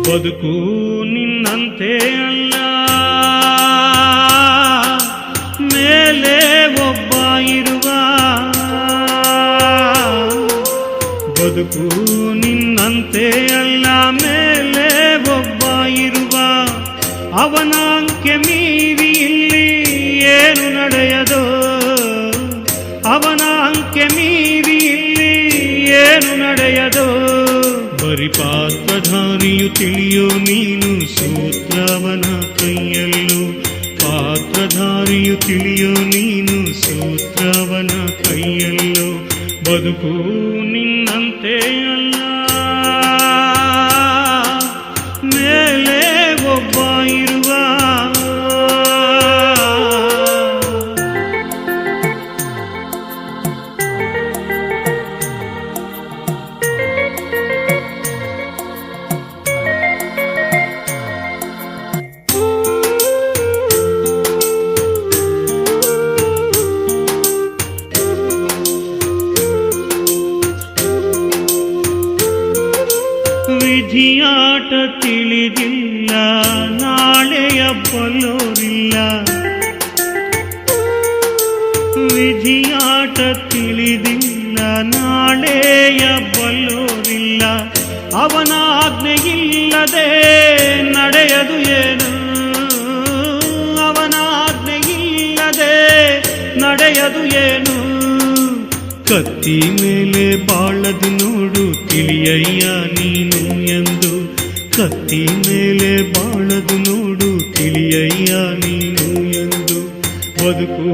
ಬದುಕು ನಿನ್ನಂತೆ ಅಲ್ಲ, ಮೇಲೆ ಒಬ್ಬ ಇರುವ. ಬದುಕು ನಿನ್ನಂತೆ ಅಲ್ಲ, ಮೇಲೆ ಒಬ್ಬ ಇರುವ. ಅವನ ಅಂಕೆ ಮೀರಿ ಇಲ್ಲಿ ಏನು ನಡೆಯದೋ, ಅವನ ಅಂಕೆ ಮೀರಿ ಇಲ್ಲಿ ಏನು ನಡೆಯದೋ. ಬರಿ ಪಾತ್ರಧಾರಿಯು ತಿಳಿಯೋ ನೀನು ಸೂತ್ರವನ ಕೈಯಲ್ಲೂ, ಪಾತ್ರಧಾರಿಯು ತಿಳಿಯೋ ನೀನು ಸೂತ್ರವನ ಕೈಯಲ್ಲೂ. ಬದುಕು ನಿನ್ನಂತೆ ಅಲ್ಲ, ಮೇಲೆ ಒಬ್ಬ ಇರುವ. ವಿಧಿಯಾಟ ತಿಳಿದಿಲ್ಲ, ನಾಳೆಯ ಬಲ್ಲೋರಿಲ್ಲ. ವಿಧಿಯಾಟ ತಿಳಿದಿಲ್ಲ, ನಾಳೆಯ ಬಲ್ಲೋರಿಲ್ಲ. ಅವನ ಆಜ್ಞೆ ಇಲ್ಲದೆ ನಡೆಯದು ಏನು, ಅವನ ಆಜ್ಞೆ ಇಲ್ಲದೆ ನಡೆಯದು ಏನು. ಕತ್ತಿ ಮೇಲೆ ಬಾಳದು ನೋಡು ತಿಳಿಯಯ್ಯ ನೀನು ಎಂದು, ಕತ್ತಿ ಮೇಲೆ ಬಾಳದು ನೋಡು ತಿಳಿಯಯ್ಯ ನೀನು ಎಂದು. ಬದುಕು